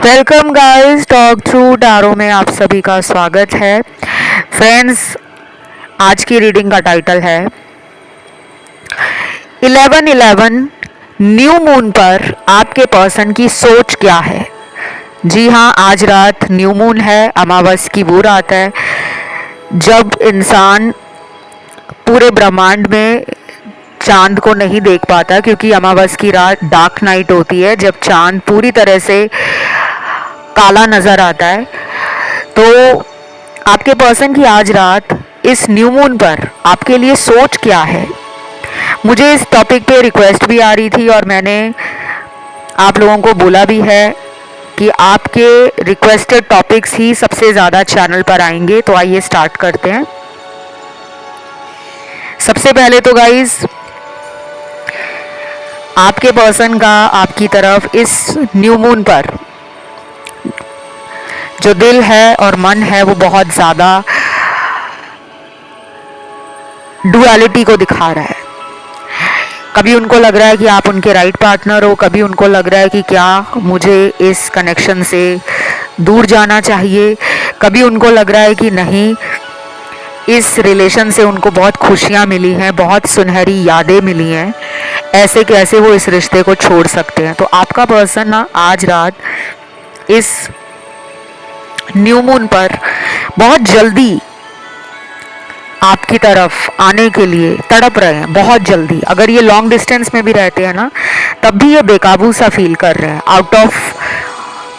Welcome guys, talk through tarot में आप सभी का स्वागत है। फ्रेंड्स, आज की रीडिंग का टाइटल है 1111 न्यू मून पर आपके पर्सन की सोच क्या है। जी हाँ, आज रात न्यू मून है, अमावस की वो रात है जब इंसान पूरे ब्रह्मांड में चांद को नहीं देख पाता, क्योंकि अमावस की रात डार्क नाइट होती है जब चांद पूरी तरह से काला नज़र आता है। तो आपके पर्सन की आज रात इस न्यू मून पर आपके लिए सोच क्या है। मुझे इस टॉपिक पे रिक्वेस्ट भी आ रही थी और मैंने आप लोगों को बोला भी है कि आपके रिक्वेस्टेड टॉपिक्स ही सबसे ज़्यादा चैनल पर आएंगे। तो आइए स्टार्ट करते हैं। सबसे पहले तो गाइज, आपके पर्सन का आपकी तरफ इस न्यू मून पर जो दिल है और मन है वो बहुत ज़्यादा डुअलिटी को दिखा रहा है। कभी उनको लग रहा है कि आप उनके राइट पार्टनर हो, कभी उनको लग रहा है कि क्या मुझे इस कनेक्शन से दूर जाना चाहिए, कभी उनको लग रहा है कि नहीं, इस रिलेशन से उनको बहुत खुशियाँ मिली हैं, बहुत सुनहरी यादें मिली हैं, ऐसे कैसे वो इस रिश्ते को छोड़ सकते हैं। तो आपका पर्सन ना आज रात इस न्यू मून पर बहुत जल्दी आपकी तरफ आने के लिए तड़प रहे हैं, बहुत जल्दी। अगर ये लॉन्ग डिस्टेंस में भी रहते हैं ना, तब भी ये बेकाबू सा फील कर रहे हैं, आउट ऑफ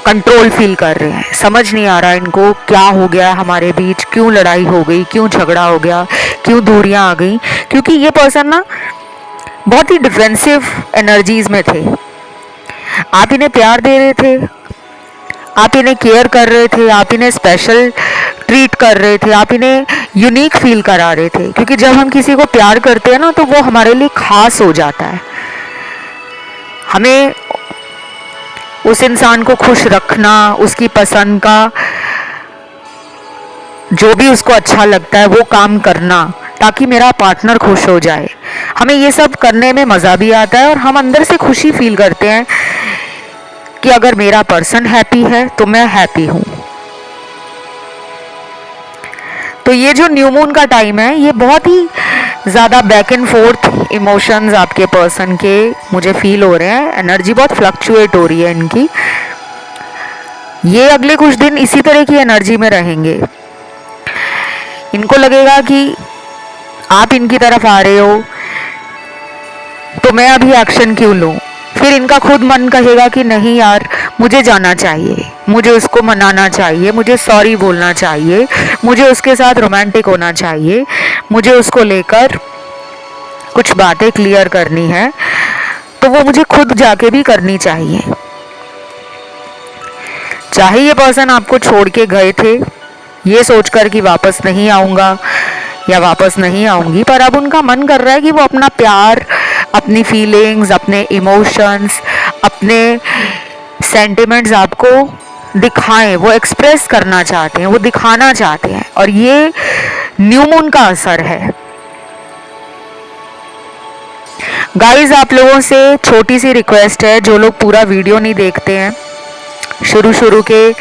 कंट्रोल फील कर रहे हैं। समझ नहीं आ रहा इनको क्या हो गया हमारे बीच, क्यों लड़ाई हो गई, क्यों झगड़ा हो गया, क्यों दूरियां आ गई। क्योंकि ये पर्सन ना बहुत ही डिफेंसिव एनर्जीज में थे। आप इन्हें प्यार दे रहे थे, आप इन्हें केयर कर रहे थे, आप इन्हें स्पेशल ट्रीट कर रहे थे, आप इन्हें यूनिक फील करा रहे थे। क्योंकि जब हम किसी को प्यार करते हैं ना, तो वो हमारे लिए खास हो जाता है। हमें उस इंसान को खुश रखना, उसकी पसंद का जो भी उसको अच्छा लगता है वो काम करना, ताकि मेरा पार्टनर खुश हो जाए। हमें ये सब करने में मज़ा भी आता है और हम अंदर से खुशी फील करते हैं कि अगर मेरा पर्सन हैप्पी है तो मैं हैप्पी हूँ। तो ये जो न्यू मून का टाइम है, ये बहुत ही ज़्यादा बैक एंड फोर्थ इमोशंस आपके पर्सन के मुझे फील हो रहे हैं। एनर्जी बहुत फ्लक्चुएट हो रही है इनकी। ये अगले कुछ दिन इसी तरह की एनर्जी में रहेंगे। इनको लगेगा कि आप इनकी तरफ आ रहे हो तो मैं अभी एक्शन क्यों लूँ। फिर इनका खुद मन कहेगा कि नहीं यार, मुझे जाना चाहिए, मुझे उसको मनाना चाहिए, मुझे सॉरी बोलना चाहिए, मुझे उसके साथ रोमांटिक होना चाहिए, मुझे उसको लेकर कुछ बातें क्लियर करनी है, तो वो मुझे खुद जाके भी करनी चाहिए। चाहे ये पर्सन आपको छोड़ के गए थे ये सोचकर कि वापस नहीं आऊँगा या वापस नहीं आऊँगी, पर अब उनका मन कर रहा है कि वो अपना प्यार, अपनी फीलिंग्स, अपने इमोशंस, अपने सेंटिमेंट्स आपको दिखाएं। वो एक्सप्रेस करना चाहते हैं, वो दिखाना चाहते हैं, और ये न्यू मून का असर है। गाइस, आप लोगों से छोटी सी रिक्वेस्ट है, जो लोग पूरा वीडियो नहीं देखते हैं, शुरू के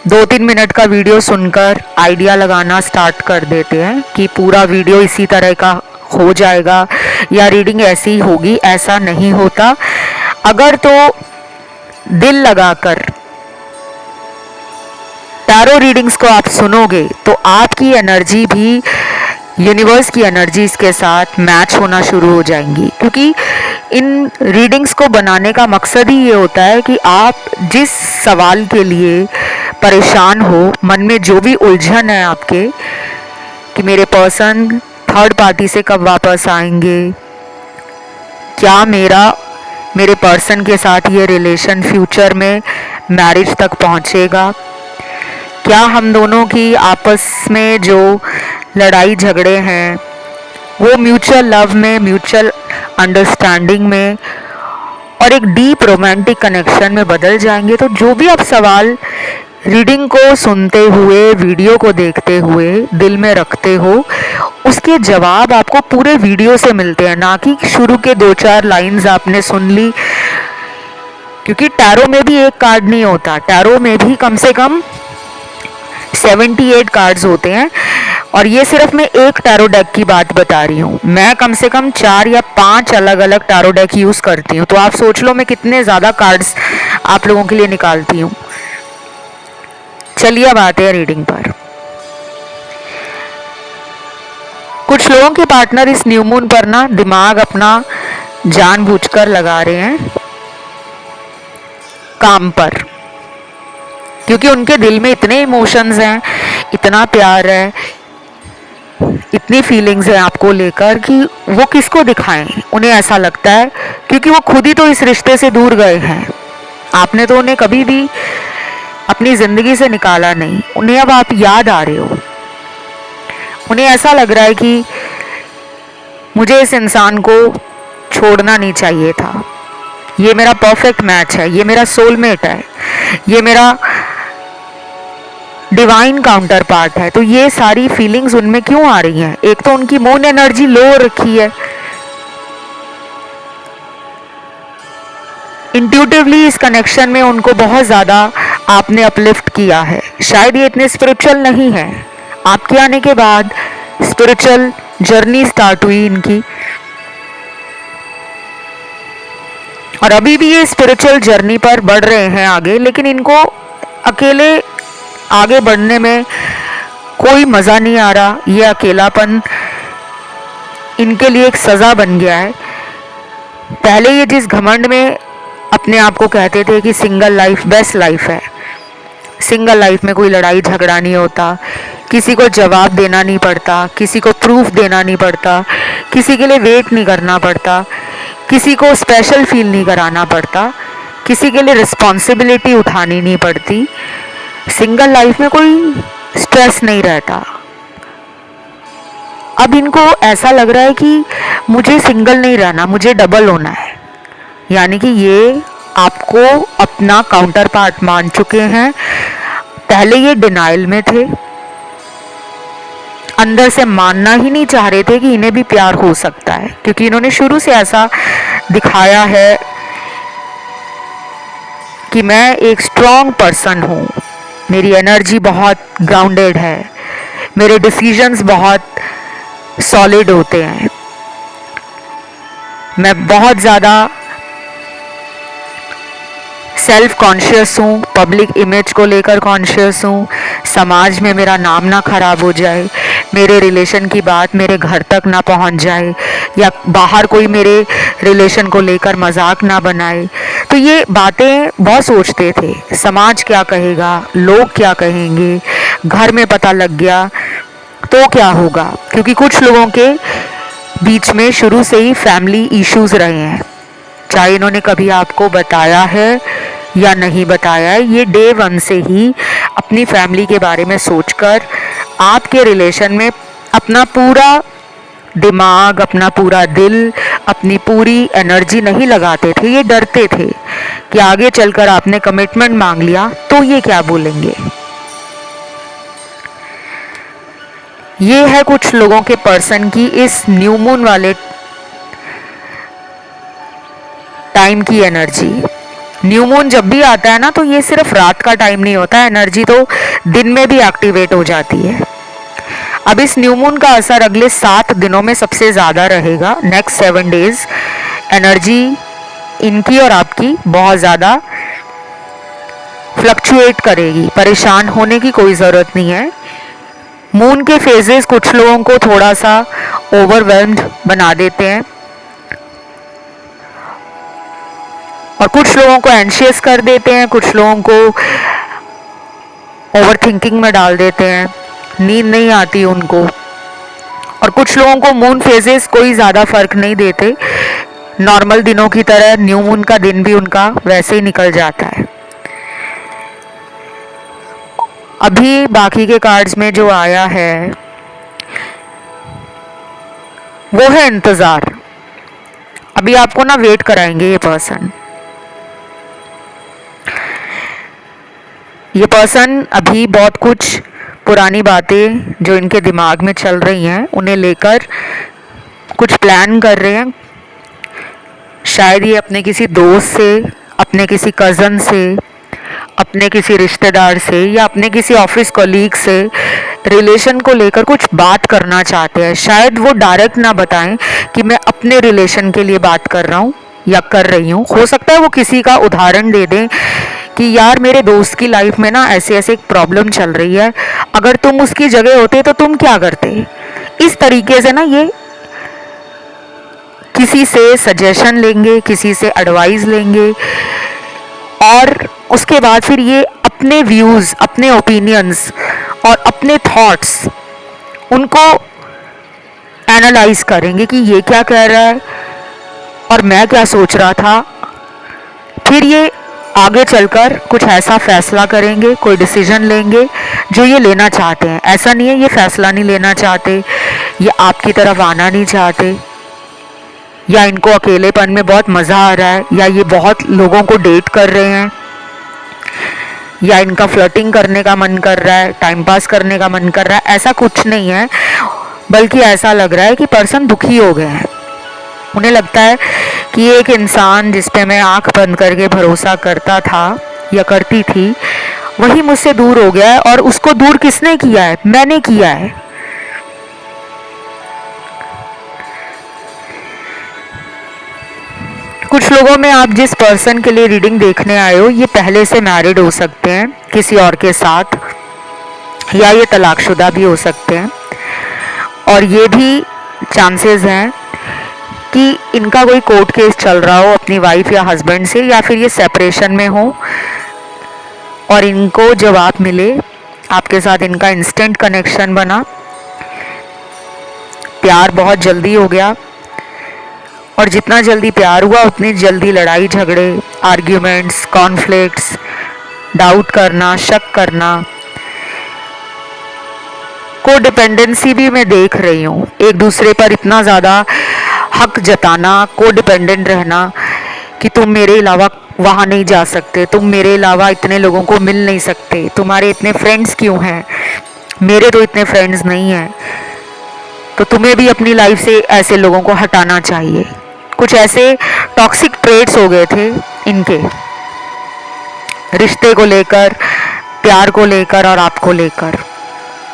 2-3 मिनट का वीडियो सुनकर आइडिया लगाना स्टार्ट कर देते हैं कि पूरा वीडियो इसी तरह का हो जाएगा या रीडिंग ऐसी ही होगी। ऐसा नहीं होता। अगर तो दिल लगाकर टैरो रीडिंग्स को आप सुनोगे तो आपकी एनर्जी भी यूनिवर्स की एनर्जीज के साथ मैच होना शुरू हो जाएंगी। क्योंकि इन रीडिंग्स को बनाने का मकसद ही ये होता है कि आप जिस सवाल के लिए परेशान हो, मन में जो भी उलझन है आपके कि मेरे पर्सन थर्ड पार्टी से कब वापस आएंगे, क्या मेरे पर्सन के साथ ये रिलेशन फ्यूचर में मैरिज तक पहुंचेगा, क्या हम दोनों की आपस में जो लड़ाई झगड़े हैं वो म्यूचुअल लव में, म्यूचुअल अंडरस्टैंडिंग में और एक डीप रोमांटिक कनेक्शन में बदल जाएंगे। तो जो भी आप सवाल रीडिंग को सुनते हुए, वीडियो को देखते हुए दिल में रखते हो, उसके जवाब आपको पूरे वीडियो से मिलते हैं, ना कि शुरू के 2-4 लाइंस आपने सुन ली क्योंकि टैरो में भी एक कार्ड नहीं होता, टैरो में भी कम से कम 78 कार्ड्स होते हैं। और ये सिर्फ मैं एक टैरो डेक की बात बता रही हूँ, मैं कम से कम 4 या 5 अलग अलग टैरो डेक यूज़ करती हूँ। तो आप सोच लो मैं कितने ज़्यादा कार्ड्स आप लोगों के लिए निकालती हूँ। चलिए अब आते हैं रीडिंग पर। कुछ लोगों के पार्टनर इस न्यू मून पर ना दिमाग अपना जानबूझकर लगा रहे हैं काम पर, क्योंकि उनके दिल में इतने इमोशंस हैं, इतना प्यार है, इतनी फीलिंग्स हैं आपको लेकर कि वो किसको दिखाएं। उन्हें ऐसा लगता है क्योंकि वो खुद ही तो इस रिश्ते से दूर गए हैं, आपने तो उन्हें कभी भी अपनी ज़िंदगी से निकाला नहीं, उन्हें अब आप याद आ रहे हो। उन्हें ऐसा लग रहा है कि मुझे इस इंसान को छोड़ना नहीं चाहिए था, ये मेरा परफेक्ट मैच है, ये मेरा सोलमेट है, ये मेरा डिवाइन काउंटर पार्ट है। तो ये सारी फीलिंग्स उनमें क्यों आ रही हैं? एक तो उनकी मून एनर्जी लो रखी है, इंट्यूटिवली इस कनेक्शन में उनको बहुत ज़्यादा आपने अपलिफ्ट किया है। शायद ये इतने स्पिरिचुअल नहीं है, आपके आने के बाद स्पिरिचुअल जर्नी स्टार्ट हुई इनकी, और अभी भी ये स्पिरिचुअल जर्नी पर बढ़ रहे हैं आगे। लेकिन इनको अकेले आगे बढ़ने में कोई मज़ा नहीं आ रहा, ये अकेलापन इनके लिए एक सज़ा बन गया है। पहले ये जिस घमंड में अपने आप को कहते थे कि सिंगल लाइफ बेस्ट लाइफ है, सिंगल लाइफ में कोई लड़ाई झगड़ा नहीं होता, किसी को जवाब देना नहीं पड़ता, किसी को प्रूफ देना नहीं पड़ता, किसी के लिए वेट नहीं करना पड़ता, किसी को स्पेशल फील नहीं कराना पड़ता, किसी के लिए रिस्पॉन्सिबिलिटी उठानी नहीं पड़ती, सिंगल लाइफ में कोई स्ट्रेस नहीं रहता। अब इनको ऐसा लग रहा है कि मुझे सिंगल नहीं रहना, मुझे डबल होना है। यानी कि ये आपको अपना काउंटर पार्ट मान चुके हैं। पहले ये डिनाइल में थे, अंदर से मानना ही नहीं चाह रहे थे कि इन्हें भी प्यार हो सकता है, क्योंकि इन्होंने शुरू से ऐसा दिखाया है कि मैं एक स्ट्रॉन्ग पर्सन हूँ, मेरी एनर्जी बहुत ग्राउंडेड है, मेरे डिसीजंस बहुत सॉलिड होते हैं, मैं बहुत ज़्यादा सेल्फ कॉन्शियस हूँ, पब्लिक इमेज को लेकर कॉन्शियस हूँ, समाज में मेरा नाम ना खराब हो जाए, मेरे रिलेशन की बात मेरे घर तक ना पहुँच जाए, या बाहर कोई मेरे रिलेशन को लेकर मजाक ना बनाए। तो ये बातें बहुत सोचते थे, समाज क्या कहेगा, लोग क्या कहेंगे, घर में पता लग गया तो क्या होगा, क्योंकि कुछ लोगों के बीच में शुरू से ही फैमिली इश्यूज रहे हैं, चाहे इन्होंने कभी आपको बताया है या नहीं बताया है। ये डे वन से ही अपनी फैमिली के बारे में सोचकर आपके रिलेशन में अपना पूरा दिमाग, अपना पूरा दिल, अपनी पूरी एनर्जी नहीं लगाते थे। ये डरते थे कि आगे चलकर आपने कमिटमेंट मांग लिया तो ये क्या बोलेंगे। ये है कुछ लोगों के पर्सन की इस न्यू मून वाले टाइम की एनर्जी। न्यू मून जब भी आता है ना, तो ये सिर्फ रात का टाइम नहीं होता है, एनर्जी तो दिन में भी एक्टिवेट हो जाती है। अब इस न्यू मून का असर अगले 7 दिनों में सबसे ज़्यादा रहेगा। नेक्स्ट 7 डेज एनर्जी इनकी और आपकी बहुत ज़्यादा फ्लक्चुएट करेगी। परेशान होने की कोई ज़रूरत नहीं है। मून के फेजेस कुछ लोगों को थोड़ा सा ओवरवेल्म्ड बना देते हैं और कुछ लोगों को एंशियस कर देते हैं, कुछ लोगों को ओवर थिंकिंग में डाल देते हैं, नींद नहीं आती उनको, और कुछ लोगों को मून फेजेस कोई ज़्यादा फर्क नहीं देते, नॉर्मल दिनों की तरह न्यू मून का दिन भी उनका वैसे ही निकल जाता है। अभी बाकी के कार्ड्स में जो आया है वो है इंतज़ार। अभी आपको ना वेट कराएंगे ये पर्सन। ये पर्सन अभी बहुत कुछ पुरानी बातें जो इनके दिमाग में चल रही हैं उन्हें लेकर कुछ प्लान कर रहे हैं। शायद ये अपने किसी दोस्त से अपने किसी कज़न से, अपने किसी रिश्तेदार से या अपने किसी ऑफिस कॉलीग से रिलेशन को लेकर कुछ बात करना चाहते हैं। शायद वो डायरेक्ट ना बताएं कि मैं अपने रिलेशन के लिए बात कर रहा हूँ या कर रही हूँ। हो सकता है वो किसी का उदाहरण दे दें कि यार मेरे दोस्त की लाइफ में ना ऐसे ऐसे एक प्रॉब्लम चल रही है, अगर तुम उसकी जगह होते तो तुम क्या करते। इस तरीके से ना ये किसी से सजेशन लेंगे, किसी से एडवाइस लेंगे और उसके बाद फिर ये अपने व्यूज़, अपने ओपिनियंस और अपने थॉट्स उनको एनालाइज करेंगे कि ये क्या कह रहा है और मैं क्या सोच रहा था। फिर ये आगे चलकर कुछ ऐसा फैसला करेंगे, कोई डिसीजन लेंगे जो ये लेना चाहते हैं। ऐसा नहीं है ये फैसला नहीं लेना चाहते, ये आपकी तरफ आना नहीं चाहते, या इनको अकेलेपन में बहुत मज़ा आ रहा है, या ये बहुत लोगों को डेट कर रहे हैं, या इनका फ्लर्टिंग करने का मन कर रहा है, टाइम पास करने का मन कर रहा है। ऐसा कुछ नहीं है, बल्कि ऐसा लग रहा है कि पर्सन दुखी हो गए हैं। उन्हें लगता है कि एक इंसान जिस पे मैं आंख बंद करके भरोसा करता था या करती थी, वही मुझसे दूर हो गया है। और उसको दूर किसने किया है? मैंने किया है। कुछ लोगों में आप जिस पर्सन के लिए रीडिंग देखने आए हो, ये पहले से मैरिड हो सकते हैं किसी और के साथ, या ये तलाकशुदा भी हो सकते हैं। और ये भी चांसेस हैं कि इनका कोई कोर्ट केस चल रहा हो अपनी वाइफ या हस्बैंड से, या फिर ये सेपरेशन में हो और इनको जवाब मिले, आपके साथ इनका इंस्टेंट कनेक्शन बना, प्यार बहुत जल्दी हो गया, और जितना जल्दी प्यार हुआ उतनी जल्दी लड़ाई झगड़े, आर्ग्यूमेंट्स, कॉन्फ्लिक्ट्स, डाउट करना, शक करना, को डिपेंडेंसी भी मैं देख रही हूँ। एक दूसरे पर इतना ज़्यादा हक जताना, को डिपेंडेंट रहना कि तुम मेरे अलावा वहाँ नहीं जा सकते, तुम मेरे अलावा इतने लोगों को मिल नहीं सकते, तुम्हारे इतने फ्रेंड्स क्यों हैं, मेरे तो इतने फ्रेंड्स नहीं हैं, तो तुम्हें भी अपनी लाइफ से ऐसे लोगों को हटाना चाहिए। कुछ ऐसे टॉक्सिक ट्रेड्स हो गए थे इनके, रिश्ते को लेकर, प्यार को लेकर और आपको लेकर।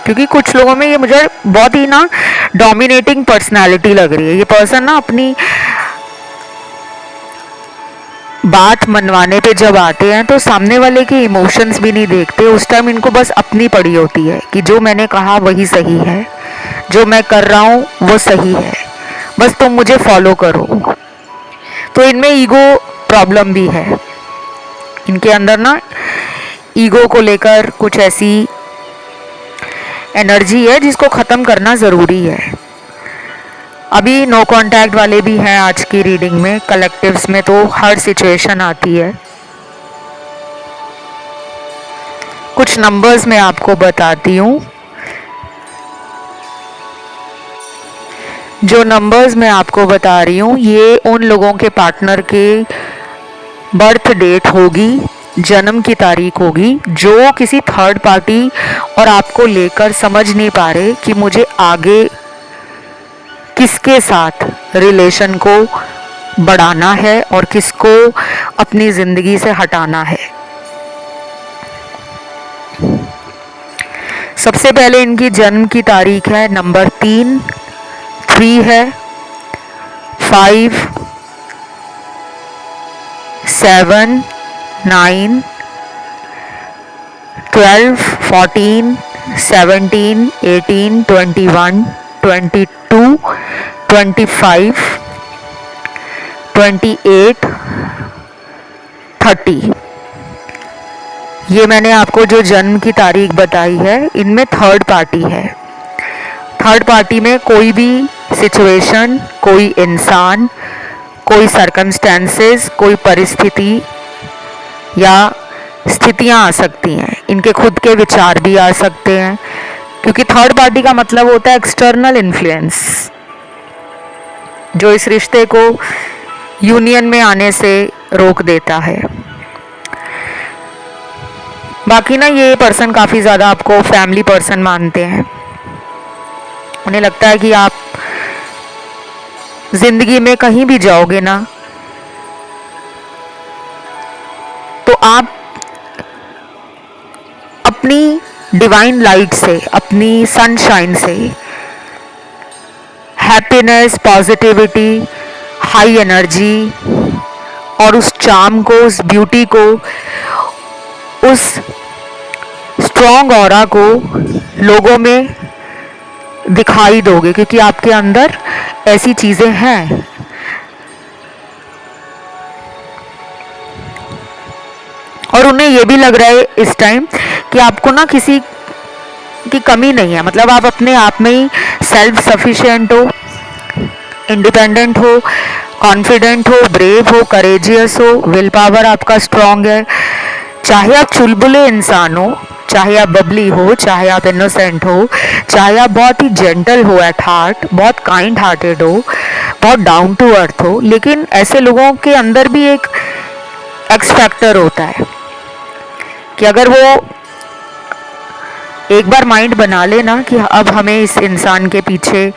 क्योंकि कुछ लोगों में ये मुझे बहुत ही ना डोमिनेटिंग पर्सनालिटी लग रही है। ये पर्सन ना अपनी बात मनवाने पे जब आते हैं तो सामने वाले के इमोशंस भी नहीं देखते। उस टाइम इनको बस अपनी पड़ी होती है कि जो मैंने कहा वही सही है, जो मैं कर रहा हूँ वो सही है, बस तुम मुझे फॉलो करो। तो इनमें ईगो प्रॉब्लम भी है। इनके अंदर ना ईगो को लेकर कुछ ऐसी एनर्जी है जिसको ख़त्म करना ज़रूरी है। अभी नो कांटेक्ट वाले भी हैं आज की रीडिंग में। कलेक्टिव्स में तो हर सिचुएशन आती है। कुछ नंबर्स मैं आपको बताती हूँ। जो नंबर्स मैं आपको बता रही हूँ ये उन लोगों के पार्टनर के बर्थ डेट होगी, जन्म की तारीख होगी, जो किसी थर्ड पार्टी और आपको लेकर समझ नहीं पा रहे कि मुझे आगे किसके साथ रिलेशन को बढ़ाना है और किसको अपनी ज़िंदगी से हटाना है। सबसे पहले इनकी जन्म की तारीख है नंबर 3 है, 5, 7, 9, 12, 14, 17, 18, 21, 22, 25, 28, 30। ये मैंने आपको जो जन्म की तारीख बताई है, इनमें थर्ड पार्टी है। थर्ड पार्टी में कोई भी सिचुएशन, कोई इंसान, कोई सर्कमस्टेंसेस, कोई परिस्थिति या स्थितियां आ सकती हैं। इनके खुद के विचार भी आ सकते हैं, क्योंकि थर्ड पार्टी का मतलब होता है एक्सटर्नल इन्फ्लुएंस, जो इस रिश्ते को यूनियन में आने से रोक देता है। बाकी ना ये पर्सन काफ़ी ज़्यादा आपको फैमिली पर्सन मानते हैं। उन्हें लगता है कि आप ज़िंदगी में कहीं भी जाओगे ना, आप अपनी डिवाइन लाइट से, अपनी सनशाइन से हैप्पीनेस, पॉजिटिविटी, हाई एनर्जी और उस चार्म को, उस ब्यूटी को, उस स्ट्रॉन्ग ऑरा को लोगों में दिखाई दोगे, क्योंकि आपके अंदर ऐसी चीजें हैं। और उन्हें यह भी लग रहा है इस टाइम कि आपको ना किसी की कमी नहीं है, मतलब आप अपने आप में ही सेल्फ सफिशिएंट हो, इंडिपेंडेंट हो, कॉन्फिडेंट हो, ब्रेव हो, करेजियस हो, विल पावर आपका स्ट्रांग है। चाहे आप चुलबुले इंसान हो, चाहे आप बबली हो, चाहे आप इनोसेंट हो, चाहे आप बहुत ही जेंटल हो एट हार्ट, बहुत काइंड हार्टेड हो, बहुत डाउन टू अर्थ हो, लेकिन ऐसे लोगों के अंदर भी एक एक्स फैक्टर होता है कि अगर वो एक बार माइंड बना लेना कि अब हमें इस इंसान के पीछे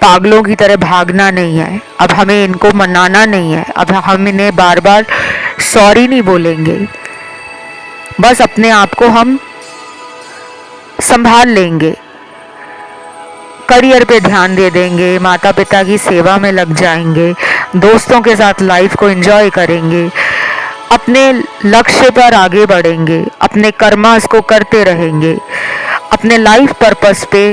पागलों की तरह भागना नहीं है, अब हमें इनको मनाना नहीं है, अब हम इन्हें बार बार सॉरी नहीं बोलेंगे, बस अपने आप को हम संभाल लेंगे, करियर पे ध्यान दे देंगे, माता पिता की सेवा में लग जाएंगे, दोस्तों के साथ लाइफ को एंजॉय करेंगे, अपने लक्ष्य पर आगे बढ़ेंगे, अपने कर्मास को करते रहेंगे, अपने लाइफ पर्पस पे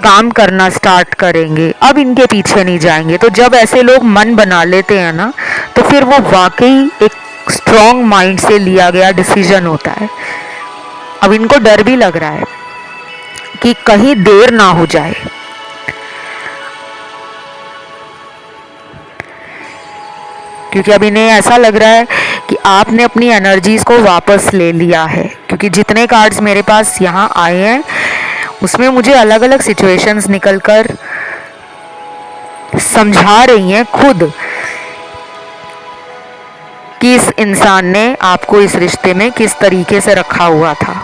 काम करना स्टार्ट करेंगे, अब इनके पीछे नहीं जाएंगे। तो जब ऐसे लोग मन बना लेते हैं ना, तो फिर वो वाकई एक स्ट्रॉन्ग माइंड से लिया गया डिसीजन होता है। अब इनको डर भी लग रहा है कि कहीं देर ना हो जाए, क्योंकि अब इन्हें ऐसा लग रहा है कि आपने अपनी एनर्जीज को वापस ले लिया है। क्योंकि जितने कार्ड्स मेरे पास यहाँ आए हैं उसमें मुझे अलग अलग सिचुएशंस निकलकर समझा रही हैं खुद कि इस इंसान ने आपको इस रिश्ते में किस तरीके से रखा हुआ था।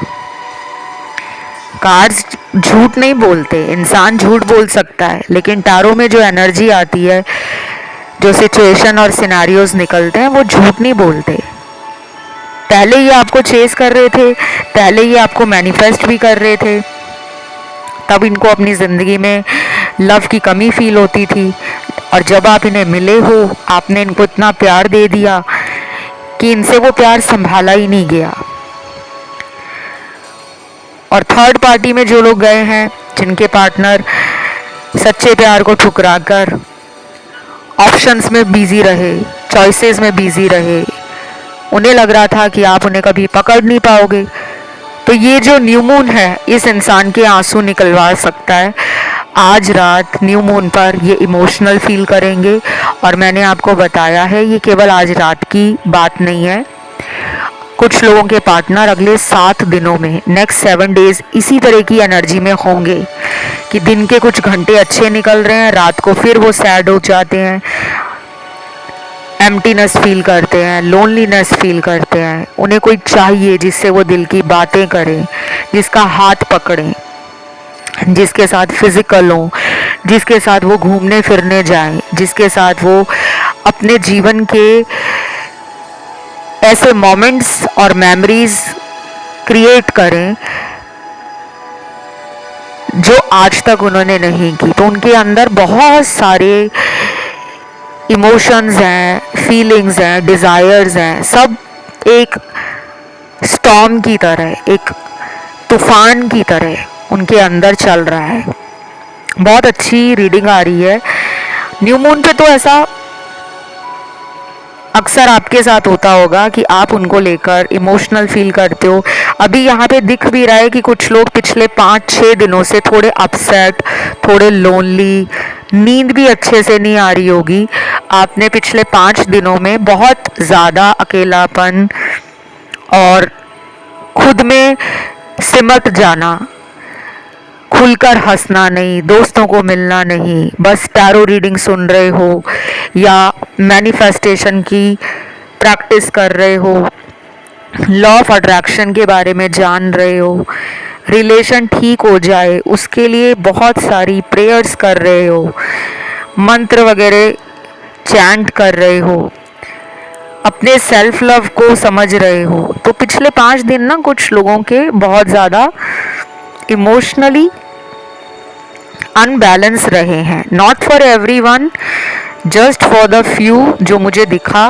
कार्ड्स झूठ नहीं बोलते, इंसान झूठ बोल सकता है, लेकिन टारो में जो एनर्जी आती है, जो सिचुएशन और सिनेरियोज निकलते हैं, वो झूठ नहीं बोलते। पहले ये आपको चेस कर रहे थे, पहले ये आपको मैनिफेस्ट भी कर रहे थे, तब इनको अपनी ज़िंदगी में लव की कमी फील होती थी, और जब आप इन्हें मिले हो, आपने इनको इतना प्यार दे दिया कि इनसे वो प्यार संभाला ही नहीं गया। और थर्ड पार्टी में जो लोग गए हैं, जिनके पार्टनर सच्चे प्यार को ठुकराकर ऑप्शंस में बिजी रहे, चॉइसेस में बिजी रहे, उन्हें लग रहा था कि आप उन्हें कभी पकड़ नहीं पाओगे, तो ये जो न्यू मून है इस इंसान के आंसू निकलवा सकता है। आज रात न्यू मून पर ये इमोशनल फील करेंगे, और मैंने आपको बताया है ये केवल आज रात की बात नहीं है। कुछ लोगों के पार्टनर अगले 7 दिनों में, नेक्स्ट 7 डेज इसी तरह की एनर्जी में होंगे कि दिन के कुछ घंटे अच्छे निकल रहे हैं, रात को फिर वो सैड हो जाते हैं, एम्प्टीनेस फील करते हैं, लोनलीनेस फील करते हैं। उन्हें कोई चाहिए जिससे वो दिल की बातें करें, जिसका हाथ पकड़ें, जिसके साथ फिजिकल हो, जिसके साथ वो घूमने फिरने जाएं, जिसके साथ वो अपने जीवन के ऐसे मोमेंट्स और मेमोरीज क्रिएट करें जो आज तक उन्होंने नहीं की। तो उनके अंदर बहुत सारे इमोशंस हैं, फीलिंग्स हैं, डिज़ायर्स हैं, सब एक स्टॉर्म की तरह, एक तूफान की तरह उनके अंदर चल रहा है। बहुत अच्छी रीडिंग आ रही है। न्यू मून पे तो ऐसा अक्सर आपके साथ होता होगा कि आप उनको लेकर इमोशनल फील करते हो। अभी यहाँ पे दिख भी रहा है कि कुछ लोग पिछले 5-6 दिनों से थोड़े अपसेट, थोड़े लोनली, नींद भी अच्छे से नहीं आ रही होगी। आपने पिछले 5 दिनों में बहुत ज़्यादा अकेलापन और खुद में सिमट जाना, खुलकर हंसना नहीं, दोस्तों को मिलना नहीं, बस टैरो रीडिंग सुन रहे हो या मैनिफेस्टेशन की प्रैक्टिस कर रहे हो, लॉ ऑफ अट्रैक्शन के बारे में जान रहे हो, रिलेशन ठीक हो जाए उसके लिए बहुत सारी प्रेयर्स कर रहे हो, मंत्र वगैरह चैंट कर रहे हो, अपने सेल्फ लव को समझ रहे हो। तो पिछले 5 दिन ना कुछ लोगों के बहुत ज़्यादा इमोशनली अनबैलेंस रहे हैं। Not for everyone, just for the few जो मुझे दिखा,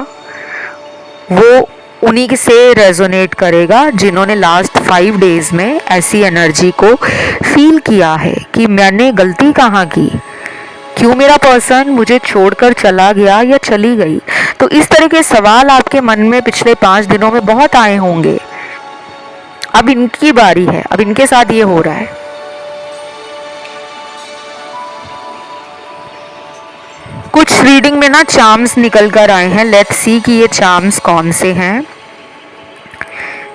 वो उन्हीं से रेजोनेट करेगा जिन्होंने लास्ट 5 डेज में ऐसी एनर्जी को फील किया है कि मैंने गलती कहाँ की, क्यों मेरा पर्सन मुझे छोड़कर चला गया या चली गई। तो इस तरह के सवाल आपके मन में पिछले 5 दिनों में बहुत आए होंगे। अब इनकी बारी है, अब इनके साथ ये हो रहा है। कुछ रीडिंग में ना चार्म्स निकल कर आए हैं। लेट्स सी कि ये चार्म्स कौन से हैं।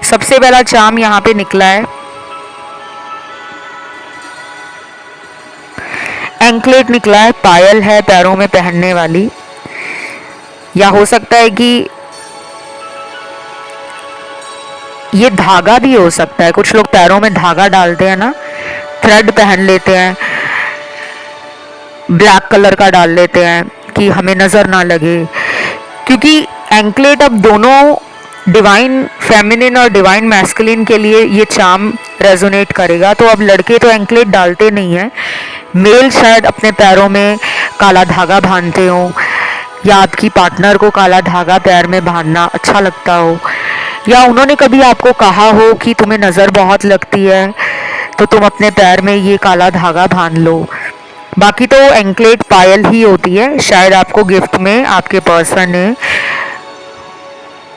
सबसे पहला चार्म यहाँ पे निकला है, एंकलेट निकला है, पायल है पैरों में पहनने वाली, या हो सकता है कि ये धागा भी हो सकता है। कुछ लोग पैरों में धागा डालते हैं ना, थ्रेड पहन लेते हैं, ब्लैक कलर का डाल लेते हैं कि हमें नज़र ना लगे, क्योंकि एंकलेट अब दोनों डिवाइन फेमिनिन और डिवाइन मैस्कुलिन के लिए ये चार्म रेजोनेट करेगा। तो अब लड़के तो एंकलेट डालते नहीं हैं, मेल शायद अपने पैरों में काला धागा बांधते हो, या आपकी पार्टनर को काला धागा पैर में बांधना अच्छा लगता हो, या उन्होंने कभी आपको कहा हो कि तुम्हें नज़र बहुत लगती है तो तुम अपने पैर में ये काला धागा बांध लो। बाकी तो एंकलेट पायल ही होती है। शायद आपको गिफ्ट में आपके पर्सन ने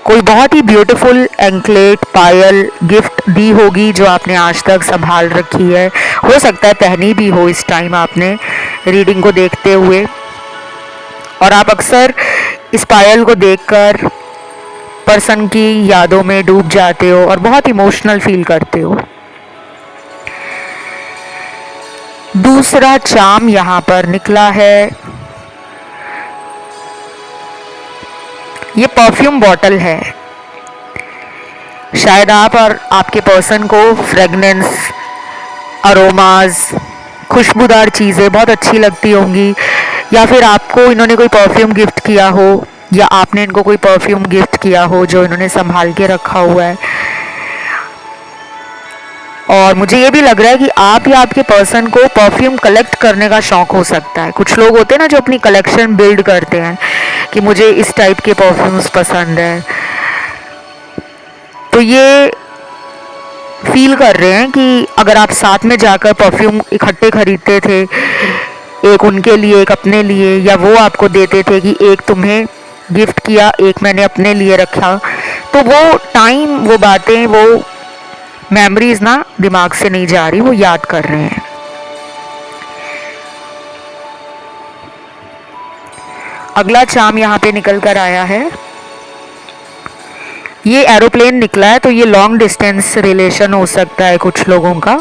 कोई बहुत ही ब्यूटीफुल एंकलेट पायल गिफ्ट दी होगी जो आपने आज तक संभाल रखी है। हो सकता है पहनी भी हो इस टाइम आपने रीडिंग को देखते हुए, और आप अक्सर इस पायल को देखकर पर्सन की यादों में डूब जाते हो और बहुत इमोशनल फील करते हो। दूसरा चार्म यहाँ पर निकला है, ये परफ्यूम बॉटल है। शायद आप और आपके पर्सन को फ्रेगनेंस, अरोमाज, खुशबूदार चीज़ें बहुत अच्छी लगती होंगी, या फिर आपको इन्होंने कोई परफ्यूम गिफ्ट किया हो, या आपने इनको कोई परफ्यूम गिफ्ट किया हो जो इन्होंने संभाल के रखा हुआ है। और मुझे ये भी लग रहा है कि आप या आपके पर्सन को परफ्यूम कलेक्ट करने का शौक हो सकता है। कुछ लोग होते हैं ना जो अपनी कलेक्शन बिल्ड करते हैं कि मुझे इस टाइप के परफ्यूम्स पसंद है। तो ये फील कर रहे हैं कि अगर आप साथ में जाकर परफ्यूम इकट्ठे खरीदते थे, एक उनके लिए एक अपने लिए, या वो आपको देते थे कि एक तुम्हें गिफ्ट किया एक मैंने अपने लिए रखा, तो वो टाइम, वो बातें, वो मेमोरीज ना दिमाग से नहीं जा रही, वो याद कर रहे हैं। अगला चार्म यहाँ पे निकल कर आया है, ये एरोप्लेन निकला है। तो ये लॉन्ग डिस्टेंस रिलेशन हो सकता है कुछ लोगों का।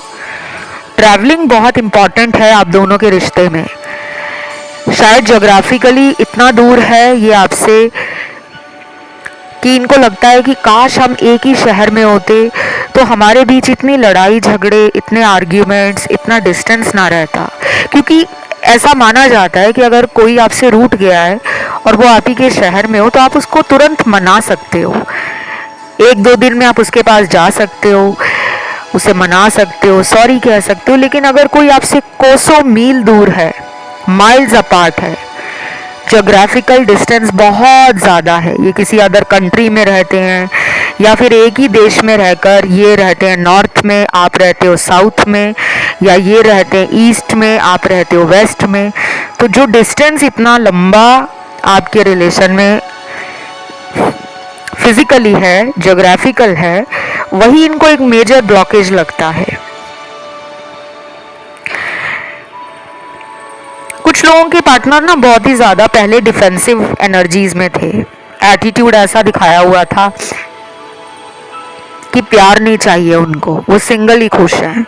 ट्रैवलिंग बहुत इंपॉर्टेंट है आप दोनों के रिश्ते में। शायद ज्योग्राफिकली इतना दूर है ये आपसे कि इनको लगता है कि काश हम एक ही शहर में होते तो हमारे बीच इतनी लड़ाई झगड़े, इतने आर्ग्यूमेंट्स, इतना डिस्टेंस ना रहता। क्योंकि ऐसा माना जाता है कि अगर कोई आपसे रूठ गया है और वो आप ही के शहर में हो तो आप उसको तुरंत मना सकते हो, 1-2 दिन में आप उसके पास जा सकते हो, उसे मना सकते हो, सॉरी कह सकते हो। लेकिन अगर कोई आपसे कोसों मील दूर है, माइल्स अपार्ट है, जोग्राफिकल डिस्टेंस बहुत ज़्यादा है, ये किसी अदर कंट्री में रहते हैं या फिर एक ही देश में रहकर ये रहते हैं नॉर्थ में, आप रहते हो साउथ में, या ये रहते हैं ईस्ट में, आप रहते हो वेस्ट में, तो जो डिस्टेंस इतना लंबा आपके रिलेशन में फिजिकली है, जोग्राफिकल है, वही इनको एक मेजर ब्लॉकेज लगता है। कुछ लोगों के पार्टनर ना बहुत ही ज़्यादा पहले डिफेंसिव एनर्जीज में थे, एटीट्यूड ऐसा दिखाया हुआ था कि प्यार नहीं चाहिए उनको, वो सिंगल ही खुश हैं।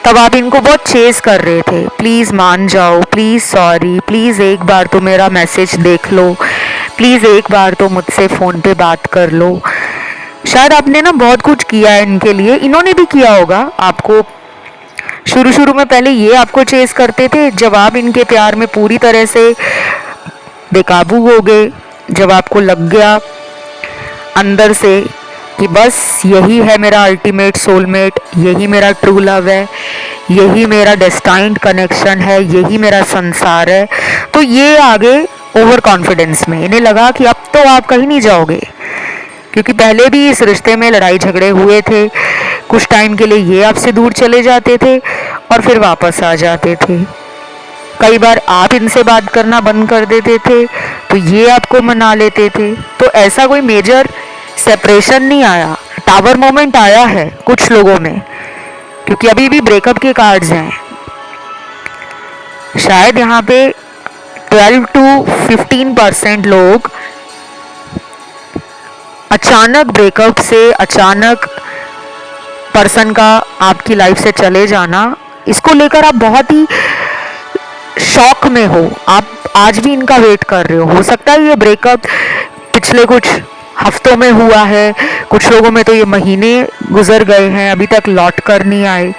तब आप इनको बहुत चेस कर रहे थे, प्लीज़ मान जाओ, प्लीज़ सॉरी, प्लीज़ एक बार तो मेरा मैसेज देख लो, प्लीज़ एक बार तो मुझसे फ़ोन पे बात कर लो। शायद आपने ना बहुत कुछ किया है इनके लिए, इन्होंने भी किया होगा आपको। शुरू में पहले ये आपको चेस करते थे, जब आप इनके प्यार में पूरी तरह से बेकाबू हो गए, जब आपको लग गया अंदर से कि बस यही है मेरा अल्टीमेट सोलमेट, यही मेरा ट्रू लव है, यही मेरा डेस्टाइन्ड कनेक्शन है, यही मेरा संसार है, तो ये आगे ओवर कॉन्फिडेंस में इन्हें लगा कि अब तो आप कहीं नहीं जाओगे, क्योंकि पहले भी इस रिश्ते में लड़ाई झगड़े हुए थे। कुछ टाइम के लिए ये आपसे दूर चले जाते थे और फिर वापस आ जाते थे। कई बार आप इनसे बात करना बंद कर देते थे तो ये आपको मना लेते थे। तो ऐसा कोई मेजर सेपरेशन नहीं आया, टावर मोमेंट आया है कुछ लोगों में, क्योंकि अभी भी ब्रेकअप के कार्ड्स हैं। शायद यहाँ पे 12 to 15% लोग अचानक ब्रेकअप से, अचानक पर्सन का आपकी लाइफ से चले जाना, इसको लेकर आप बहुत ही शॉक में हो। आप आज भी इनका वेट कर रहे हो सकता है ये ब्रेकअप पिछले कुछ हफ्तों में हुआ है, कुछ लोगों में तो ये महीने गुजर गए हैं, अभी तक लौट कर नहीं आए,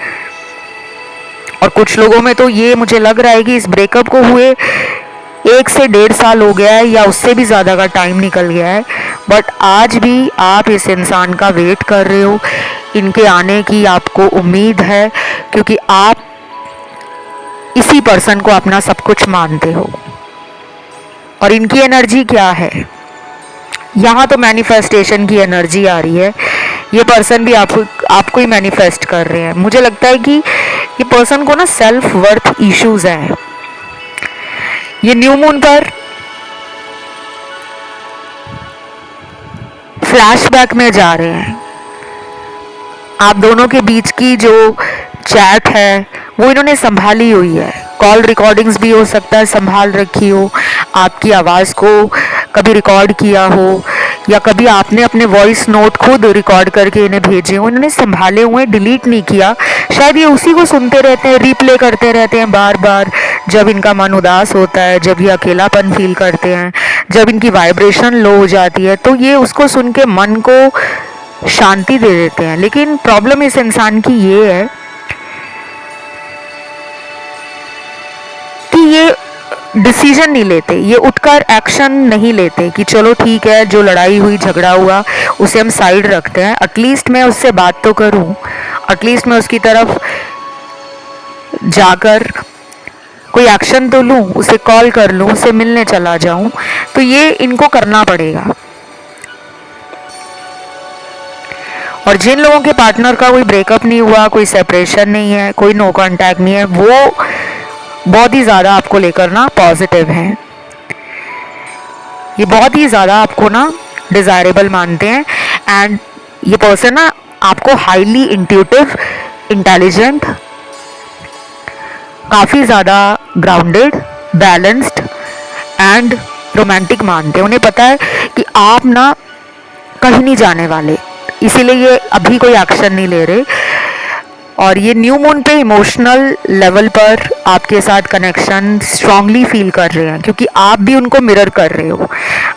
और कुछ लोगों में तो ये मुझे लग रहा है कि इस ब्रेकअप को हुए 1 से 1.5 साल हो गया है या उससे भी ज़्यादा का टाइम निकल गया है, बट आज भी आप इस इंसान का वेट कर रहे हो। इनके आने की आपको उम्मीद है, क्योंकि आप इसी पर्सन को अपना सब कुछ मानते हो। और इनकी एनर्जी क्या है, यहाँ तो मैनिफेस्टेशन की एनर्जी आ रही है। ये पर्सन भी आपको ही मैनिफेस्ट कर रहे हैं। मुझे लगता है कि ये पर्सन को ना सेल्फ वर्थ इश्यूज हैं। ये न्यू मून पर फ्लैशबैक में जा रहे हैं। आप दोनों के बीच की जो चैट है वो इन्होंने संभाली हुई है। कॉल रिकॉर्डिंग्स भी हो सकता है संभाल रखी हो, आपकी आवाज़ को कभी रिकॉर्ड किया हो, या कभी आपने अपने वॉइस नोट खुद रिकॉर्ड करके इन्हें भेजे हो, इन्होंने संभाले हुए, डिलीट नहीं किया। शायद ये उसी को सुनते रहते हैं, रिप्ले करते रहते हैं बार बार, जब इनका मन उदास होता है, जब ये अकेलापन फील करते हैं, जब इनकी वाइब्रेशन लो हो जाती है, तो ये उसको सुन के मन को शांति दे देते हैं। लेकिन प्रॉब्लम इस इंसान की ये है कि ये डिसीजन नहीं लेते, ये उठकर एक्शन नहीं लेते कि चलो ठीक है, जो लड़ाई हुई, झगड़ा हुआ, उसे हम साइड रखते हैं, एटलीस्ट मैं उससे बात तो करूं, एटलीस्ट मैं उसकी तरफ जाकर कोई एक्शन तो लूं, उसे कॉल कर लूं, उसे मिलने चला जाऊं। तो ये इनको करना पड़ेगा। और जिन लोगों के पार्टनर का कोई ब्रेकअप नहीं हुआ, कोई सेपरेशन नहीं है, कोई नो कांटेक्ट नहीं है, वो बहुत ही ज़्यादा आपको लेकर ना पॉजिटिव हैं। ये बहुत ही ज़्यादा आपको ना डिज़ायरेबल मानते हैं। एंड ये पर्सन ना आपको हाईली इंट्यूटिव, इंटेलिजेंट, काफ़ी ज़्यादा ग्राउंडेड, बैलेंस्ड एंड रोमांटिक मानते हैं। उन्हें पता है कि आप ना कहीं नहीं जाने वाले, इसीलिए ये अभी कोई एक्शन नहीं ले रहे। और ये न्यू मून पे इमोशनल लेवल पर आपके साथ कनेक्शन स्ट्रांगली फील कर रहे हैं, क्योंकि आप भी उनको मिरर कर रहे हो,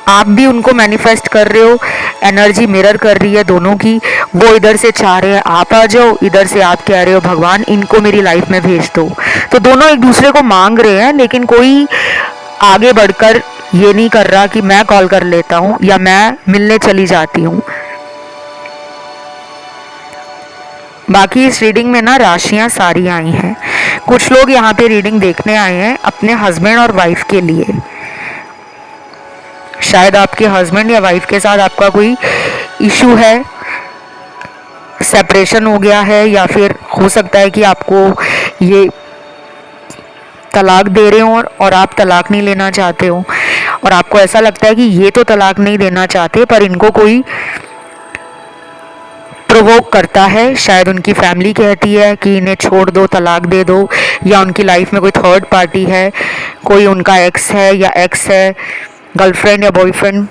आप भी उनको मैनिफेस्ट कर रहे हो। एनर्जी मिरर कर रही है दोनों की। वो इधर से चाह रहे हैं आप आ जाओ, इधर से आप कह रहे हो भगवान इनको मेरी लाइफ में भेज दो। तो दोनों एक दूसरे को मांग रहे हैं, लेकिन कोई आगे बढ़कर ये नहीं कर रहा कि मैं कॉल कर लेता हूँ या मैं मिलने चली जाती हूँ। बाकी इस रीडिंग में ना राशियां सारी आई हैं। कुछ लोग यहाँ पे रीडिंग देखने आए हैं अपने हस्बैंड और वाइफ के लिए। शायद आपके हस्बैंड या वाइफ के साथ आपका कोई इशू है, सेपरेशन हो गया है, या फिर हो सकता है कि आपको ये तलाक दे रहे हो और आप तलाक नहीं लेना चाहते हो, और आपको ऐसा लगता है कि ये तो तलाक नहीं देना चाहते पर इनको कोई प्रोवोक करता है। शायद उनकी फैमिली कहती है कि इन्हें छोड़ दो, तलाक दे दो, या उनकी लाइफ में कोई थर्ड पार्टी है, कोई उनका एक्स है या एक्स है, गर्लफ्रेंड या बॉयफ्रेंड,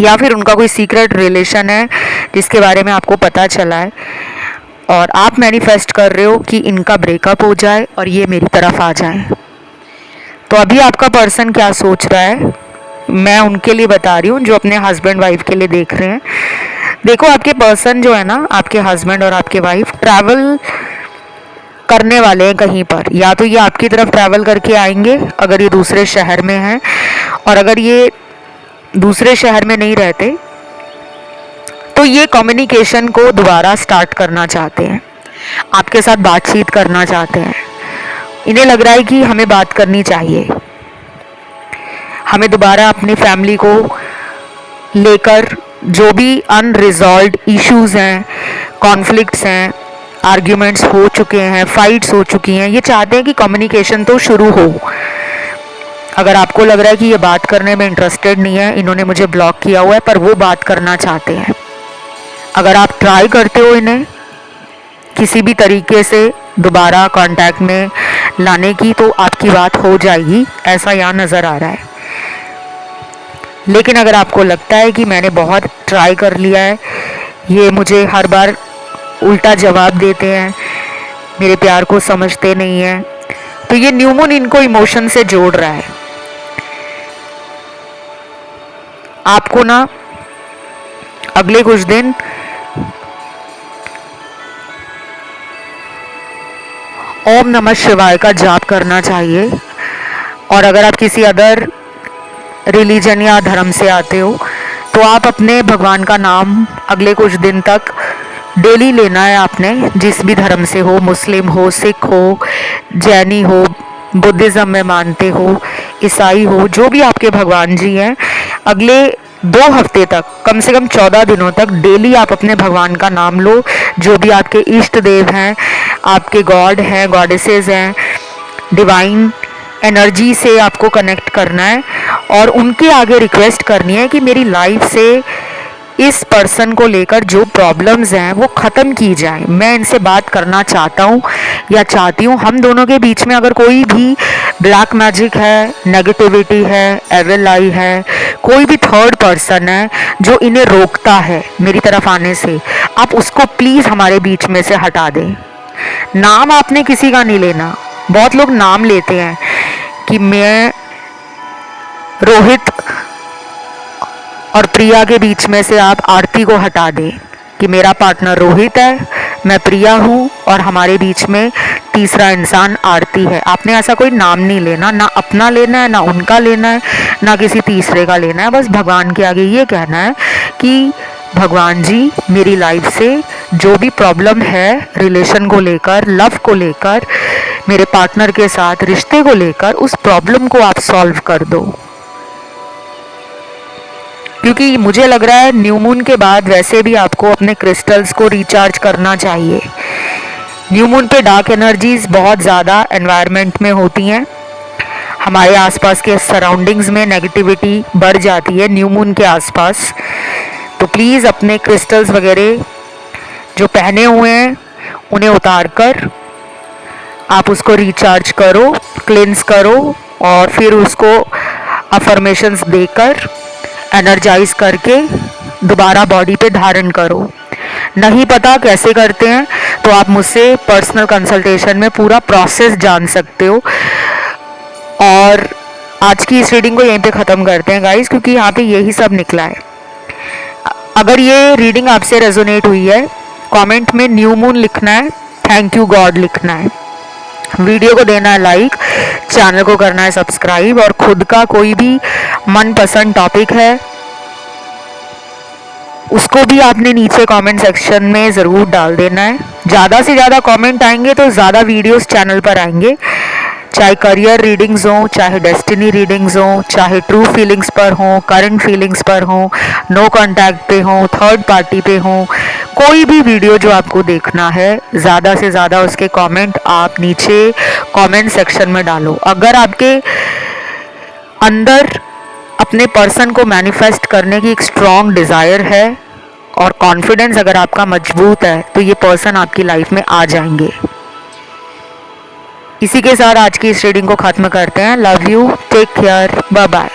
या फिर उनका कोई सीक्रेट रिलेशन है जिसके बारे में आपको पता चला है, और आप मैनिफेस्ट कर रहे हो कि इनका ब्रेकअप हो जाए और ये मेरी तरफ आ जाए। तो अभी आपका पर्सन क्या सोच रहा है, मैं उनके लिए बता रही हूँ जो अपने हस्बैंड वाइफ के लिए देख रहे हैं। देखो, आपके पर्सन जो है ना, आपके हस्बैंड और आपके वाइफ ट्रैवल करने वाले हैं कहीं पर। या तो ये आपकी तरफ ट्रैवल करके आएंगे अगर ये दूसरे शहर में हैं, और अगर ये दूसरे शहर में नहीं रहते, तो ये कम्युनिकेशन को दोबारा स्टार्ट करना चाहते हैं, आपके साथ बातचीत करना चाहते हैं। इन्हें लग रहा है कि हमें बात करनी चाहिए, हमें दोबारा अपनी फैमिली को लेकर जो भी अनरिजॉल्व्ड इश्यूज हैं, कॉन्फ्लिक्ट्स हैं, आर्ग्यूमेंट्स हो चुके हैं, फाइट्स हो चुकी हैं, ये चाहते हैं कि कम्युनिकेशन तो शुरू हो। अगर आपको लग रहा है कि ये बात करने में इंटरेस्टेड नहीं है, इन्होंने मुझे ब्लॉक किया हुआ है, पर वो बात करना चाहते हैं, अगर आप ट्राई करते हो इन्हें किसी भी तरीके से दोबारा कांटेक्ट में लाने की, तो आपकी बात हो जाएगी, ऐसा यहाँ नज़र आ रहा है। लेकिन अगर आपको लगता है कि मैंने बहुत ट्राई कर लिया है, ये मुझे हर बार उल्टा जवाब देते हैं, मेरे प्यार को समझते नहीं हैं, तो ये न्यू मून इनको इमोशन से जोड़ रहा है। आपको ना अगले कुछ दिन ओम नमः शिवाय का जाप करना चाहिए। और अगर आप किसी अदर रिलीजन या धर्म से आते हो, तो आप अपने भगवान का नाम अगले कुछ दिन तक डेली लेना है आपने, जिस भी धर्म से हो, मुस्लिम हो, सिख हो, जैनी हो, बुद्धिज़्म में मानते हो, ईसाई हो, जो भी आपके भगवान जी हैं, अगले 2 हफ्ते तक, कम से कम 14 दिनों तक डेली आप अपने भगवान का नाम लो। जो भी आपके इष्ट देव हैं, आपके गॉड हैं, गॉडेसेस हैं, डिवाइन एनर्जी से आपको कनेक्ट करना है और उनके आगे रिक्वेस्ट करनी है कि मेरी लाइफ से इस पर्सन को लेकर जो प्रॉब्लम्स हैं वो ख़त्म की जाए। मैं इनसे बात करना चाहता हूँ या चाहती हूँ। हम दोनों के बीच में अगर कोई भी ब्लैक मैजिक है, नेगेटिविटी है, एविल आई है, कोई भी थर्ड पर्सन है जो इन्हें रोकता है मेरी तरफ आने से, आप उसको प्लीज़ हमारे बीच में से हटा दें। नाम आपने किसी का नहीं लेना। बहुत लोग नाम लेते हैं कि मैं रोहित और प्रिया के बीच में से आप आरती को हटा दें, कि मेरा पार्टनर रोहित है, मैं प्रिया हूँ और हमारे बीच में तीसरा इंसान आरती है। आपने ऐसा कोई नाम नहीं लेना, ना अपना लेना है, ना उनका लेना है, ना किसी तीसरे का लेना है। बस भगवान के आगे ये कहना है कि भगवान जी, मेरी लाइफ से जो भी प्रॉब्लम है रिलेशन को लेकर, लव को लेकर, मेरे पार्टनर के साथ रिश्ते को लेकर, उस प्रॉब्लम को आप सॉल्व कर दो। क्योंकि मुझे लग रहा है न्यू मून के बाद वैसे भी आपको अपने क्रिस्टल्स को रिचार्ज करना चाहिए। न्यू मून पे डार्क एनर्जीज बहुत ज़्यादा एनवायरनमेंट में होती हैं, हमारे आसपास के सराउंडिंग्स में नेगेटिविटी बढ़ जाती है न्यू मून के आसपास। तो प्लीज़ अपने क्रिस्टल्स वगैरह जो पहने हुए हैं उन्हें उतार कर आप उसको रिचार्ज करो, क्लेंस करो और फिर उसको अफर्मेशंस देकर एनर्जाइज करके दोबारा बॉडी पे धारण करो। नहीं पता कैसे करते हैं तो आप मुझसे पर्सनल कंसल्टेशन में पूरा प्रोसेस जान सकते हो। और आज की इस रीडिंग को यहीं पे ख़त्म करते हैं गाइस, क्योंकि यहाँ पे यही सब निकला है। अगर ये रीडिंग आपसे रेजोनेट हुई है, कमेंट में न्यू मून लिखना है, थैंक यू गॉड लिखना है, वीडियो को देना है लाइक, चैनल को करना है सब्सक्राइब और खुद का कोई भी मनपसंद टॉपिक है उसको भी आपने नीचे कमेंट सेक्शन में ज़रूर डाल देना है। ज़्यादा से ज़्यादा कमेंट आएंगे तो ज़्यादा वीडियोस चैनल पर आएंगे, चाहे करियर रीडिंग्स हों, चाहे डेस्टिनी रीडिंग्स हों, चाहे ट्रू फीलिंग्स पर हों, करंट फीलिंग्स पर हों, नो कॉन्टैक्ट पे हों, थर्ड पार्टी पे हों, कोई भी वीडियो जो आपको देखना है ज़्यादा से ज़्यादा उसके कमेंट आप नीचे कमेंट सेक्शन में डालो। अगर आपके अंदर अपने पर्सन को मैनिफेस्ट करने की एक स्ट्रॉन्ग डिज़ायर है और कॉन्फिडेंस अगर आपका मजबूत है तो ये पर्सन आपकी लाइफ में आ जाएंगे। इसी के साथ आज की इस रीडिंग को ख़त्म करते हैं। Love you, take care, bye bye.